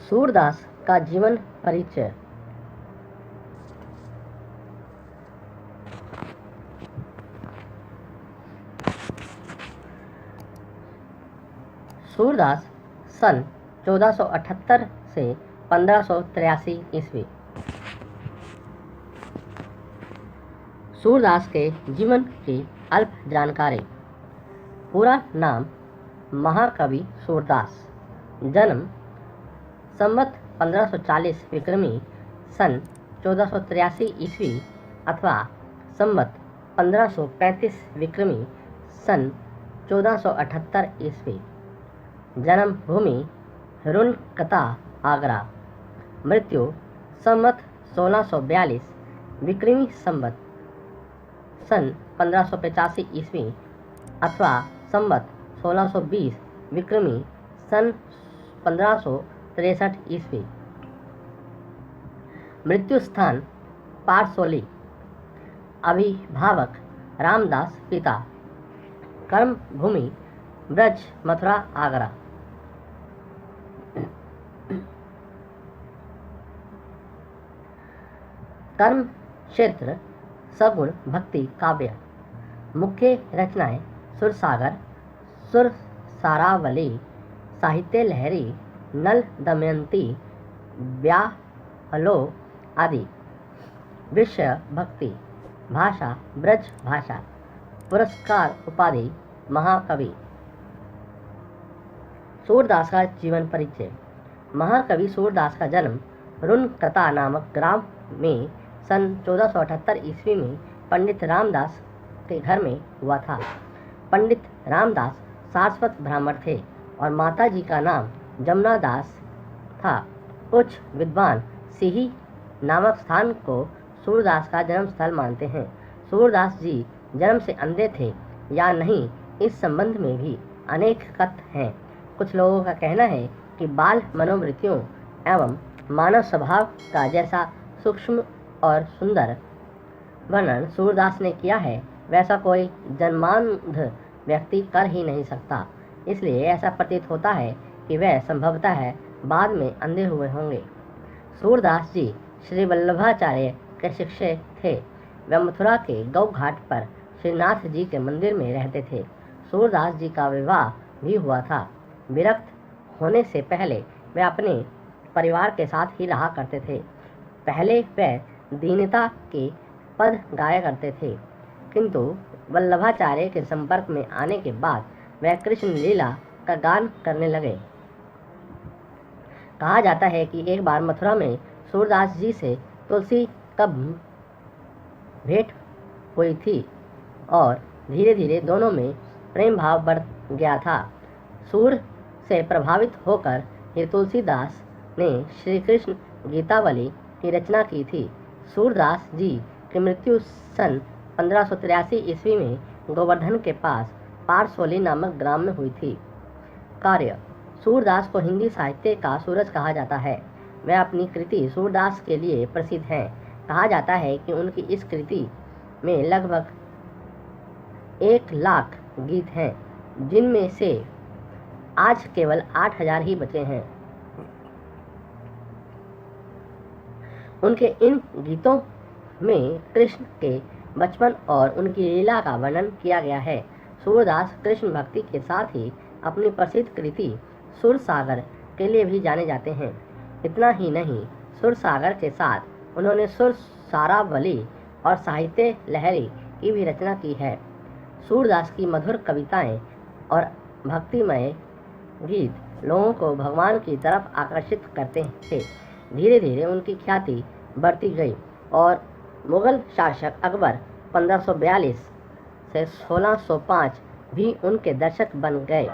सूरदास का जीवन परिचय। सूरदास सन 1478 से 1583 ईस्वी। सूरदास के जीवन की अल्प जानकारी। पूरा नाम महाकवि सूरदास। जन्म संवत 1540 विक्रमी सन 1483 ईस्वी अथवा संवत 1535 विक्रमी सन 1478 ईस्वी। जन्म भूमि रुनकता आगरा। मृत्यु संवत 1642 विक्रमी संवत सन 1585 ईस्वी अथवा संवत 1620 विक्रमी सन 1563 ईस्वी। मृत्यु स्थान पारसोली। अभिभावक रामदास पिता। कर्म भूमि ब्रज मथुरा आगरा। कर्म क्षेत्र सगुण भक्ति काव्य। मुख्य रचनाएं सुरसागर, सुरसारावली, साहित्य लहरी, नल दमयंती, ब्याहलो आदि। विषय भक्ति। भाषा ब्रज भाषा। पुरस्कार उपाधि महाकवि। सूरदास का जीवन परिचय। महाकवि सूरदास का जन्म रुनकता नामक ग्राम में सन 1478 ईस्वी में पंडित रामदास के घर में हुआ था। पंडित रामदास सारस्वत ब्राह्मण थे और माता जी का नाम जमुना दास था। कुछ विद्वान सिही नामक स्थान को सूरदास का जन्म स्थल मानते हैं। सूरदास जी जन्म से अंधे थे या नहीं, इस संबंध में भी अनेक कथन हैं। कुछ लोगों का कहना है कि बाल मनोवृत्तियों एवं मानव स्वभाव का जैसा सूक्ष्म और सुंदर वर्णन सूरदास ने किया है, वैसा कोई जन्मांध व्यक्ति कर ही नहीं सकता। इसलिए ऐसा प्रतीत होता है कि वह संभवतः है बाद में अंधे हुए होंगे। सूरदास जी श्री वल्लभाचार्य के शिष्य थे। वे मथुरा के गौ घाट पर श्रीनाथ जी के मंदिर में रहते थे। सूरदास जी का विवाह भी हुआ था। विरक्त होने से पहले वे अपने परिवार के साथ ही रहा करते थे। पहले वे दीनता के पद गाया करते थे, किंतु वल्लभाचार्य के संपर्क में आने के बाद वह कृष्ण लीला का गान करने लगे। कहा जाता है कि एक बार मथुरा में सूरदास जी से तुलसी कब भेंट हुई थी और धीरे धीरे दोनों में प्रेम भाव बढ़ गया था। सूर से प्रभावित होकर ही तुलसीदास ने श्री कृष्ण गीतावली की रचना की थी। सूरदास जी की मृत्यु सन 1583 ईस्वी में गोवर्धन के पास पारसोली नामक ग्राम में हुई थी। कार्य। सूरदास को हिंदी साहित्य का सूरज कहा जाता है। वह अपनी कृति सूरदास के लिए प्रसिद्ध हैं। कहा जाता है कि उनकी इस कृति में लगभग 1 लाख गीत हैं, जिनमें से आज केवल 8000 ही बचे हैं। उनके इन गीतों में कृष्ण के बचपन और उनकी लीला का वर्णन किया गया है। सूरदास कृष्ण भक्ति के साथ ही अपनी प्रसिद्ध कृति सुरसागर के लिए भी जाने जाते हैं। इतना ही नहीं, सुरसागर के साथ उन्होंने सुरसारावली और साहित्य लहरी की भी रचना की है। सूरदास की मधुर कविताएं और भक्तिमय गीत लोगों को भगवान की तरफ आकर्षित करते थे। धीरे धीरे उनकी ख्याति बढ़ती गई और मुगल शासक अकबर 1542 से 1605 भी उनके दर्शक बन गए।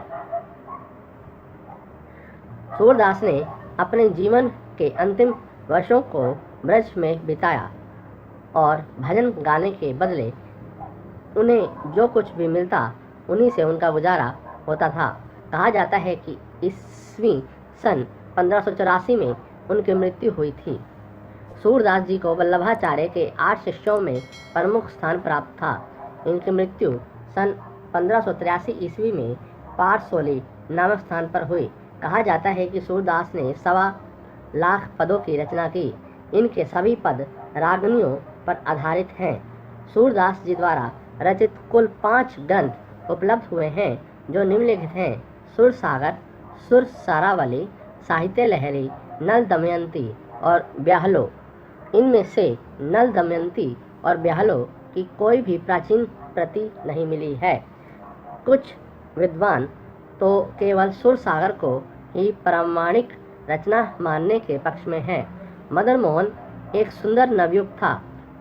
सूरदास ने अपने जीवन के अंतिम वर्षों को ब्रज में बिताया और भजन गाने के बदले उन्हें जो कुछ भी मिलता उन्हीं से उनका गुजारा होता था। कहा जाता है कि ईस्वी सन 1584 में उनकी मृत्यु हुई थी। सूरदास जी को वल्लभाचार्य के 8 शिष्यों में प्रमुख स्थान प्राप्त था। इनकी मृत्यु सन 1583 ईस्वी में पारसोली नामक स्थान पर हुई। कहा जाता है कि सूरदास ने 1.25 लाख पदों की रचना की। इनके सभी पद रागनियों पर आधारित हैं। सूरदास जी द्वारा रचित कुल 5 ग्रंथ उपलब्ध हुए हैं, जो निम्नलिखित हैं: सुर सागर, सुर सारावली, साहित्य लहरी, नल दमयंती और ब्याहलो। इनमें से नल दमयंती और ब्याहलो की कोई भी प्राचीन प्रति नहीं मिली है। कुछ विद्वान तो केवल सुर सागर को ही प्रामाणिक रचना मानने के पक्ष में हैं। मदन मोहन एक सुंदर नवयुवक था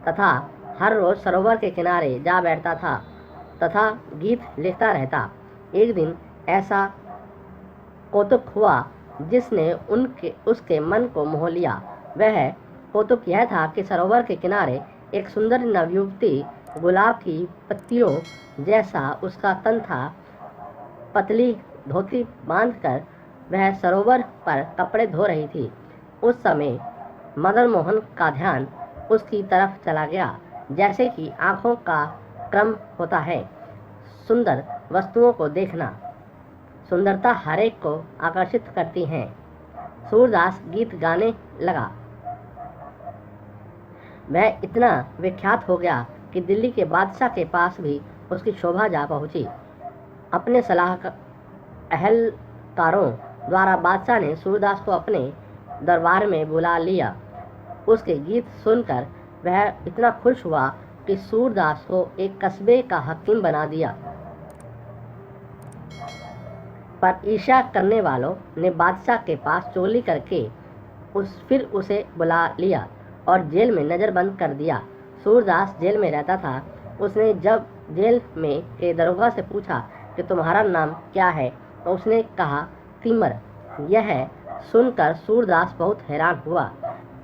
तथा हर रोज सरोवर के किनारे जा बैठता था तथा गीत लिखता रहता। एक दिन ऐसा कौतुक हुआ जिसने उसके मन को मोह लिया। वह कौतुक यह था कि सरोवर के किनारे एक सुंदर नवयुवती गुलाब की पत्तियों जैसा उसका तन था। पतली धोती बांधकर वह सरोवर पर कपड़े धो रही थी। उस समय मदन मोहन का ध्यान उसकी तरफ चला गया। जैसे कि आँखों का क्रम होता है सुंदर वस्तुओं को देखना, सुंदरता हर एक को आकर्षित करती है। सूरदास गीत गाने लगा। वह इतना विख्यात हो गया कि दिल्ली के बादशाह के पास भी उसकी शोभा जा पहुंची। अपने अहलकारों द्वारा बादशाह ने सूरदास को अपने दरबार में बुला लिया। उसके गीत सुनकर वह इतना खुश हुआ कि सूरदास को एक कस्बे का हकीम बना दिया। पर ईर्ष्या करने वालों ने बादशाह के पास चोरी करके फिर उसे बुला लिया और जेल में नज़रबंद कर दिया। सूरदास जेल में रहता था। उसने जब जेल में के दरोगा से पूछा कि तुम्हारा नाम क्या है, तो उसने कहा तिमर। यह सुनकर सूरदास बहुत हैरान हुआ।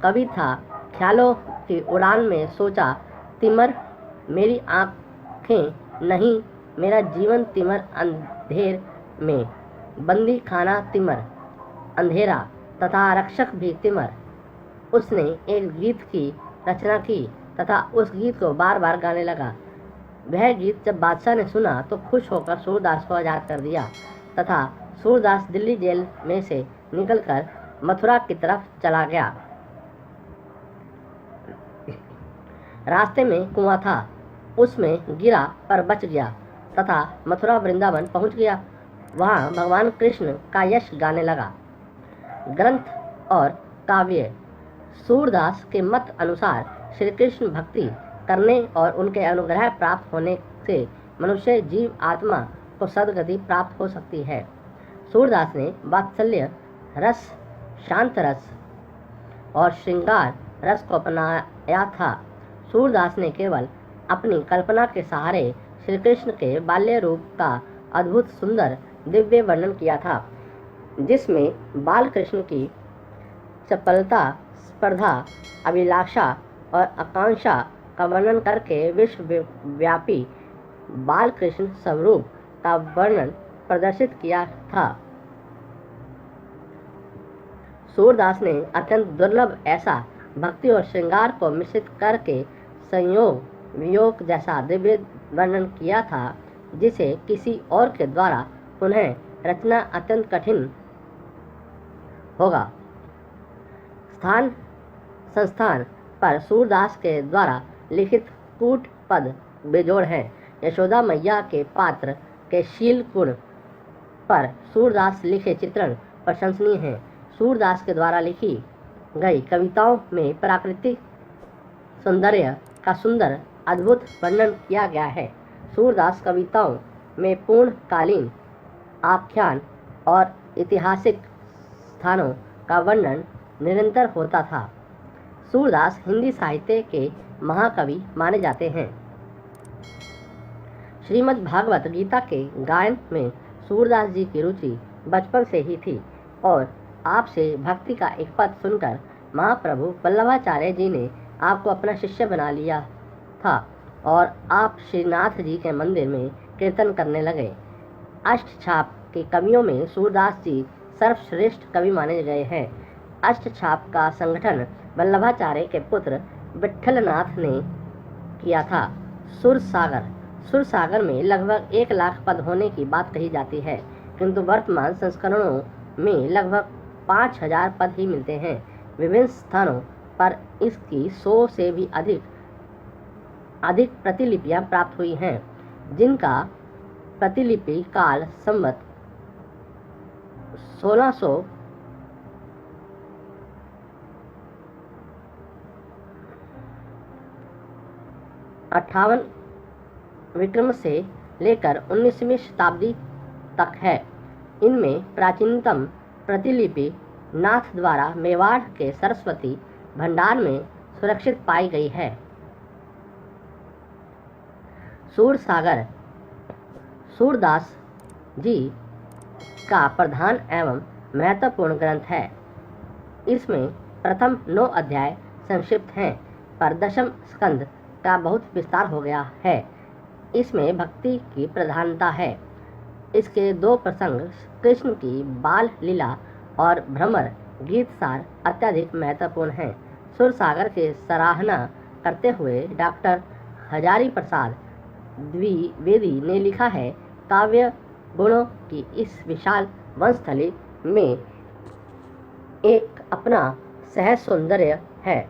कवि था, ख्यालों की उड़ान में सोचा, तिमर मेरी आँखें नहीं, मेरा जीवन तिमर, अंधेर में बंदी खाना तिमर, अंधेरा तथा रक्षक भी तिमर। उसने एक गीत की रचना की तथा उस गीत को बार बार गाने लगा। वह गीत जब बादशाह ने सुना तो खुश होकर सूरदास को आज़ाद कर दिया तथा सूरदास दिल्ली जेल में से निकलकर मथुरा की तरफ चला गया। रास्ते में कुआं था, उसमें गिरा पर बच गया तथा मथुरा वृंदावन पहुंच गया। वहां भगवान कृष्ण का यश गाने लगा। ग्रंथ और काव्य। सूरदास के मत अनुसार श्री कृष्ण भक्ति करने और उनके अनुग्रह प्राप्त होने से मनुष्य जीव आत्मा को सद्गति प्राप्त हो सकती है। सूरदास ने वात्सल्य रस, शांत रस और श्रृंगार रस को अपनाया था। सूरदास ने केवल अपनी कल्पना के सहारे श्री कृष्ण के बाल्य रूप का अद्भुत सुंदर दिव्य वर्णन किया था, जिसमें बाल कृष्ण की चपलता, स्पर्धा, अभिलाषा और आकांक्षा का वर्णन करके विश्वव्यापी बाल कृष्ण स्वरूप का वर्णन प्रदर्शित किया था। सूरदास ने अत्यंत दुर्लभ ऐसा भक्ति और श्रृंगार को मिश्रित करके संयोग वियोग जैसा दिव्य वर्णन किया था, जिसे किसी और के द्वारा पुनः रचना अत्यंत कठिन होगा। स्थान संस्थान पर सूरदास के द्वारा लिखित कूट पद बेजोड़ हैं। यशोदा मैया के पात्र के शील गुण पर सूरदास लिखे चित्रण प्रशंसनीय हैं। सूरदास के द्वारा लिखी गई कविताओं में प्राकृतिक सौंदर्य का सुंदर अद्भुत वर्णन किया गया है। सूरदास कविताओं में पूर्णकालीन आख्यान और ऐतिहासिक स्थानों का वर्णन निरंतर होता था। सूरदास हिंदी साहित्य के महाकवि माने जाते हैं। श्रीमद् भागवत गीता के गायन में सूरदास जी की रुचि बचपन से ही थी और आपसे भक्ति का एक पद सुनकर महाप्रभु वल्लभाचार्य जी ने आपको अपना शिष्य बना लिया था और आप श्रीनाथ जी के मंदिर में कीर्तन करने लगे। अष्टछाप के कवियों में सूरदास जी सर्वश्रेष्ठ कवि माने गए हैं। अष्टछाप का संगठन वल्लभाचार्य के पुत्र विट्ठलनाथ ने किया था। सुर सागर में लगभग 1 लाख पद होने की बात कही जाती है, किंतु वर्तमान संस्करणों में लगभग 5000 पद ही मिलते हैं। विभिन्न स्थानों पर इसकी 100 से भी अधिक प्रतिलिपियां प्राप्त हुई हैं, जिनका प्रतिलिपि काल संवत 1658 विक्रम से लेकर 19वीं शताब्दी तक है। इनमें प्राचीनतम प्रतिलिपि नाथ द्वारा मेवाड़ के सरस्वती भंडार में सुरक्षित पाई गई है। सूरसागर सूरदास जी का प्रधान एवं महत्वपूर्ण ग्रंथ है। इसमें प्रथम 9 अध्याय संक्षिप्त हैं, पर दशम स्कंद का बहुत विस्तार हो गया है। इसमें भक्ति की प्रधानता है। इसके 2 प्रसंग कृष्ण की बाल लीला और भ्रमर गीत सार अत्यधिक महत्वपूर्ण हैं। सूरसागर की सराहना करते हुए डॉक्टर हजारी प्रसाद द्विवेदी ने लिखा है, काव्य गुणों की इस विशाल वंशस्थली में एक अपना सहज सौंदर्य है।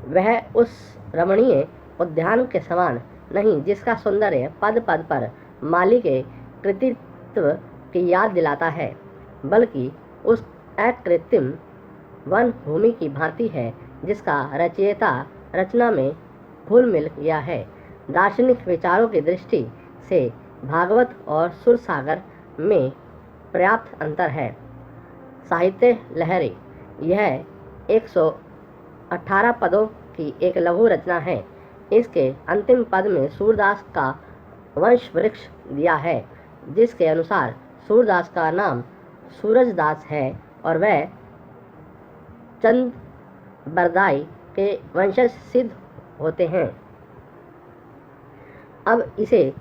वह उस रमणीय उद्यान के समान नहीं जिसका सौंदर्य पद पद पर माली के कृतित्व की याद दिलाता है, बल्कि उस अकृत्रिम वन भूमि की भांति है जिसका रचयिता रचना में घुल मिल गया है। दार्शनिक विचारों की दृष्टि से भागवत और सूरसागर में पर्याप्त अंतर है। साहित्य लहरी यह 118 पदों की एक लघु रचना है। इसके अंतिम पद में सूरदास का वंश वृक्ष दिया है, जिसके अनुसार सूरदास का नाम सूरजदास है और वह चंद बरदाई के वंशज सिद्ध होते हैं। अब इसे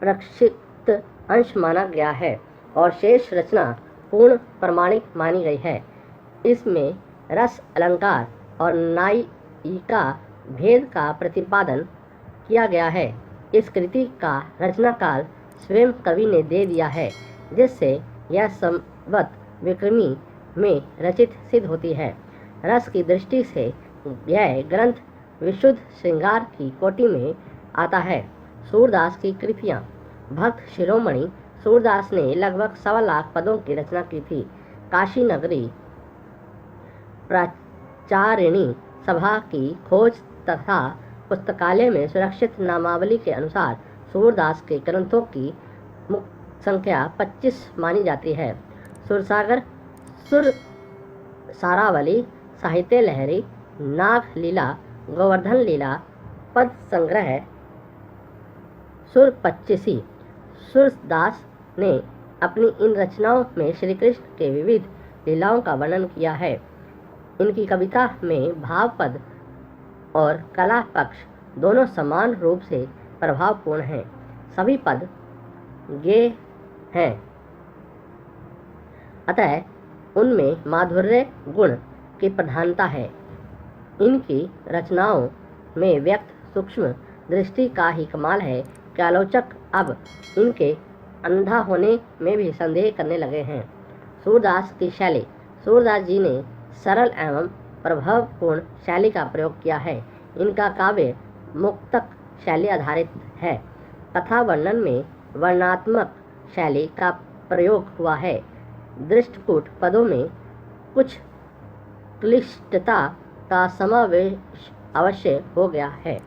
प्रक्षिप्त अंश माना गया है और शेष रचना पूर्ण प्रमाणिक मानी गई है। इसमें रस अलंकार और नायिका भेद का प्रतिपादन किया गया है। इस कृति का रचना काल स्वयं कवि ने दे दिया है, जिससे यह संवत विक्रमी में रचित सिद्ध होती है। रस की दृष्टि से यह ग्रंथ विशुद्ध श्रृंगार की कोटि में आता है। सूरदास की कृतियाँ भक्त शिरोमणि सूरदास ने लगभग 1.25 लाख पदों की रचना की थी। काशी नगरी प्राचारिणी सभा की खोज तथा पुस्तकालय में सुरक्षित नामावली के अनुसार सूरदास के ग्रंथों की मुक्त संख्या 25 मानी जाती है। सूरसागर, सुर सारावली, साहित्य लहरी, नाग लीला, गोवर्धन लीला, पद संग्रह, सुर 25। सूरदास ने अपनी इन रचनाओं में श्री कृष्ण के विविध लीलाओं का वर्णन किया है। इनकी कविता में भाव पद और कला पक्ष दोनों समान रूप से प्रभावपूर्ण हैं। सभी पद गेय हैं, अतः उनमें माधुर्य गुण की प्रधानता है। इनकी रचनाओं में व्यक्त सूक्ष्म दृष्टि का ही कमाल है कि आलोचक अब इनके अंधा होने में भी संदेह करने लगे हैं। सूरदास की शैली। सूरदास जी ने सरल एवं प्रभावपूर्ण शैली का प्रयोग किया है। इनका काव्य मुक्तक शैली आधारित है। कथा वर्णन में वर्णात्मक शैली का प्रयोग हुआ है। दृष्टकूट पदों में कुछ क्लिष्टता का समावेश अवश्य हो गया है।